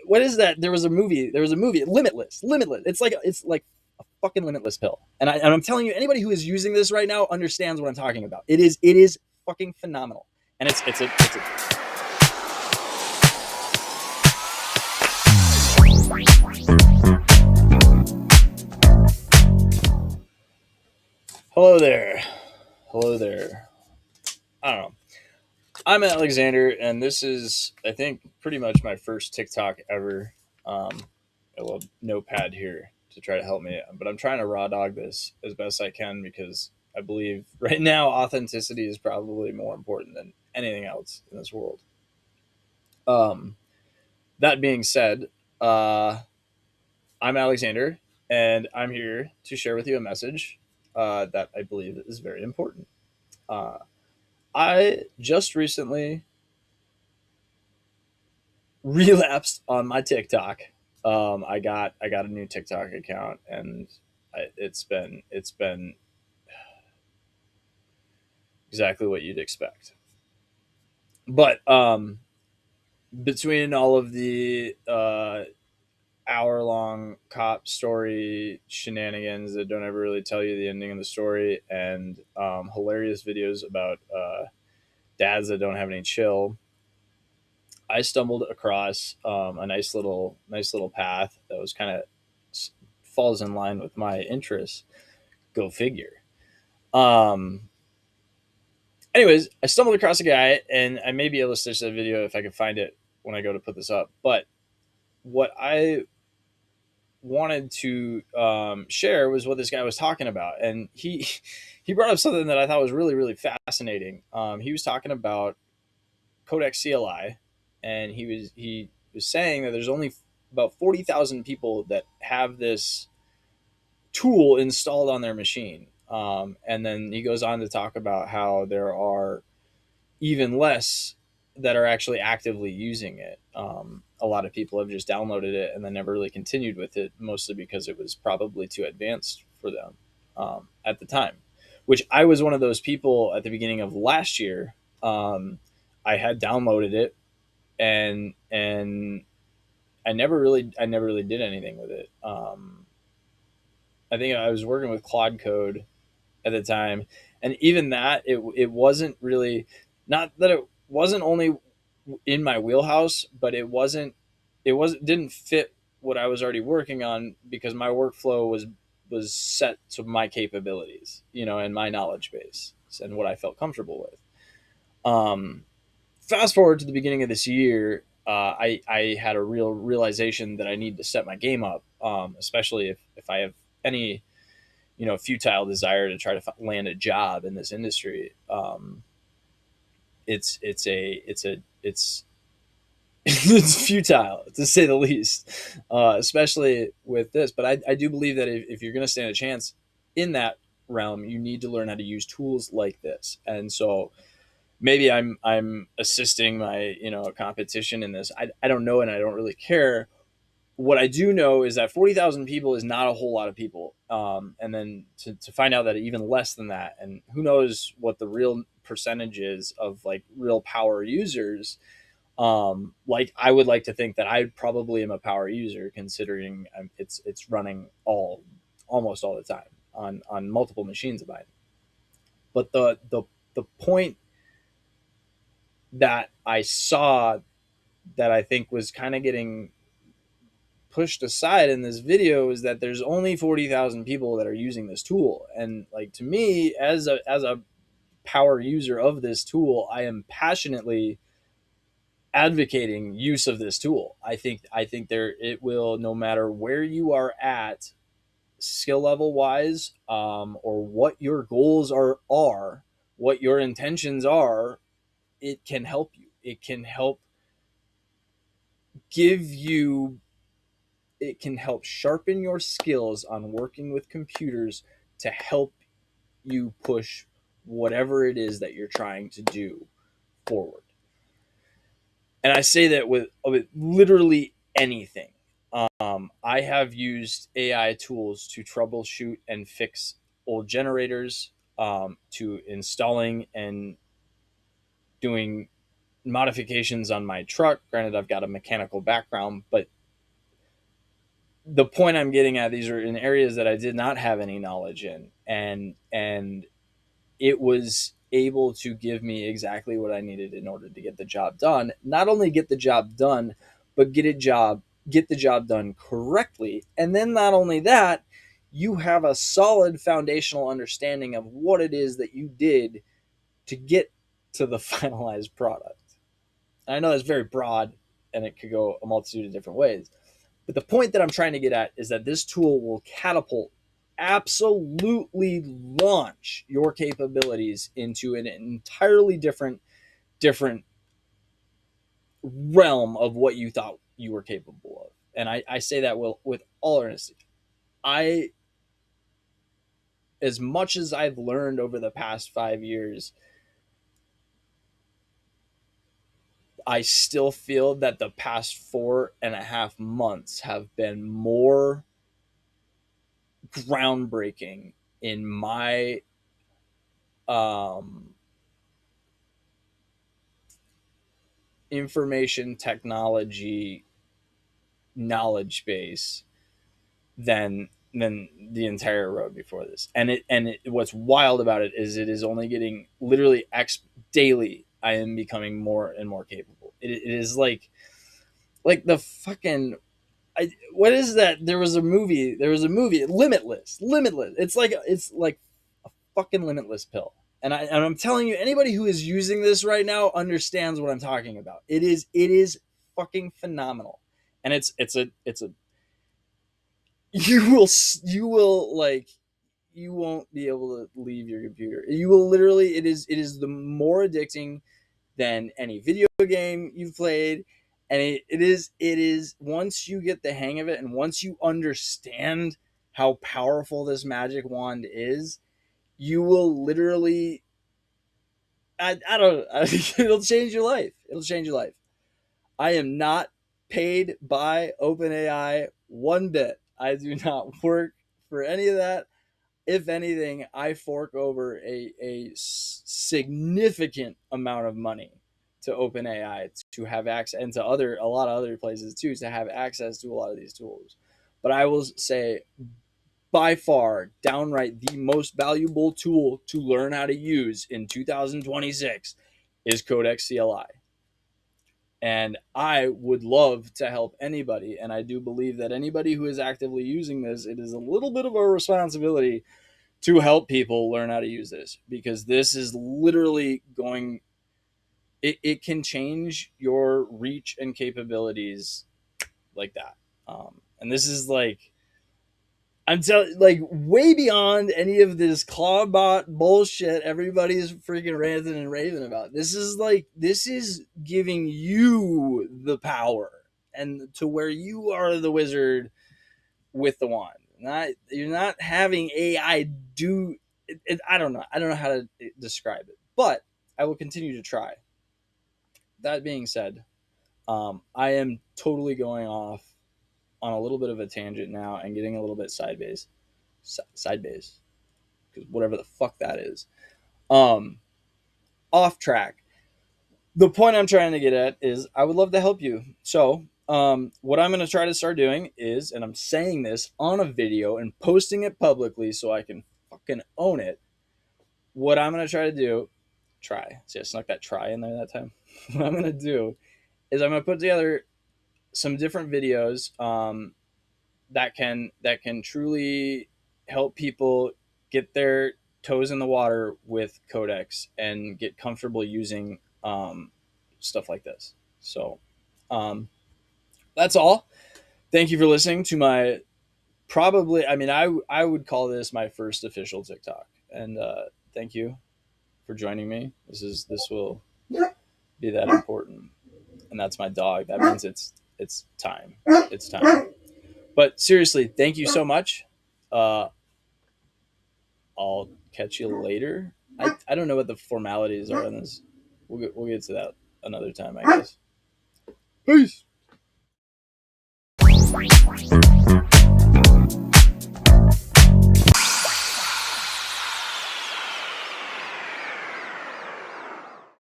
what is that? There was a movie. Limitless. Limitless. It's like a fucking limitless pill. And I'm telling you, anybody who is using this right now understands what I'm talking about. It is fucking phenomenal. And it's a hello there. Hello there. I don't know. I'm Alexander, and this is, I think, pretty much my first TikTok ever. Um, a little notepad here to try to help me, but I'm trying to raw dog this as best I can because I believe right now authenticity is probably more important than anything else in this world. Um, that being said, uh, I'm Alexander, and I'm here to share with you a message that I believe is very important. Uh, I just recently relapsed on my TikTok. I got a new TikTok account, and it's been exactly what you'd expect. But between all of the hour long cop story shenanigans that don't ever really tell you the ending of the story, and hilarious videos about dads that don't have any chill, I stumbled across a nice little path that was kind of falls in line with my interests. Go figure. Um, Anyways, I stumbled across a guy, and I may be able to stitch that video if I can find it when I go to put this up. But what I wanted to share was what this guy was talking about, and he brought up something that I thought was really fascinating. He was talking about Codex CLI, and he was saying that there's only about 40,000 people that have this tool installed on their machine. And then he goes on to talk about how there are even less that are actually actively using it. A lot of people have just downloaded it and then never really continued with it, mostly because it was probably too advanced for them at the time. Which I was one of those people at the beginning of last year. I had downloaded it, and I never really did anything with it. I think I was working with Claude Code at the time, and even that it wasn't really, not that it wasn't only in my wheelhouse, but it didn't fit what I was already working on because my workflow was set to my capabilities, and my knowledge base and what I felt comfortable with. Um, Fast forward to the beginning of this year, I had a real realization that I need to set my game up, especially if I have any futile desire to try to land a job in this industry. It's it's futile to say the least, especially with this. But I do believe that if you're going to stand a chance in that realm, you need to learn how to use tools like this. And so maybe I'm assisting my competition in this. I don't know, and I don't really care. What I do know is that 40,000 people is not a whole lot of people. And then to find out that even less than that, and who knows what the real percentage is of like real power users. Like I would like to think that I probably am a power user, considering it's running almost all the time on multiple machines of mine. But the point that I saw that I think was kind of getting pushed aside in this video is that there's only 40,000 people that are using this tool. And like, to me, as a power user of this tool, I am passionately advocating use of this tool. I think there it will, no matter where you are at skill level wise, or what your goals are, what your intentions are, it can help you. It can help give you it can help sharpen your skills on working with computers to help you push whatever it is that you're trying to do forward. And I say that with literally anything. I have used AI tools to troubleshoot and fix old generators, to installing and doing modifications on my truck. Granted, I've got a mechanical background, but the point I'm getting at, these are in areas that I did not have any knowledge in, and it was able to give me exactly what I needed in order to get the job done. Not only get the job done, but get the job done correctly. And then not only that, you have a solid foundational understanding of what it is that you did to get to the finalized product. And I know that's very broad and it could go a multitude of different ways. But the point that I'm trying to get at is that this tool will catapult, absolutely launch your capabilities into an entirely different realm of what you thought you were capable of. And I say that with all earnestness. I, as much as I've learned over the past 5 years, I still feel that the past 4.5 months have been more groundbreaking in my um, information technology knowledge base than the entire road before this. What's wild about it is only getting literally daily. I am becoming more and more capable. It is like the fucking what is that? There was a movie. Limitless. It's like a fucking limitless pill. And I'm telling you, anybody who is using this right now understands what I'm talking about. It is fucking phenomenal, and it's a you will like you won't be able to leave your computer. You will literally it is the more addicting than any video game you've played. And it is once you get the hang of it and once you understand how powerful this magic wand is, you will literally I don't it'll change your life. It'll change your life. I am not paid by OpenAI one bit. I do not work for any of that. If anything, I fork over a significant amount of money to OpenAI to have access, and to a lot of other places too, to have access to a lot of these tools. But I will say, by far, downright the most valuable tool to learn how to use in 2026 is Codex CLI. And I would love to help anybody. And I do believe that anybody who is actively using this, it is a little bit of a responsibility to help people learn how to use this, because this is literally it can change your reach and capabilities like that. And this is I'm telling, like, way beyond any of this Clawbot bullshit everybody's freaking ranting and raving about. This is giving you the power, and to where you are the wizard with the wand. You're not having AI do it. I don't know. I don't know how to describe it, but I will continue to try. That being said, I am totally going off on a little bit of a tangent now and getting a little bit side base, because whatever the fuck that is, um, off track. The point I'm trying to get at is I would love to help you. So, what I'm going to try to start doing is, and I'm saying this on a video and posting it publicly so I can fucking own it. What I'm going to try to do, see, I snuck that try in there that time. What I'm going to do is I'm going to put together some different videos that can truly help people get their toes in the water with Codex and get comfortable using stuff like this. So that's all. Thank you for listening to my I would call this my first official TikTok. And thank you for joining me. This will be that important. And that's my dog. That means it's time. It's time. But seriously, thank you so much. I'll catch you later. I don't know what the formalities are on this. We'll get to that another time, I guess. Peace.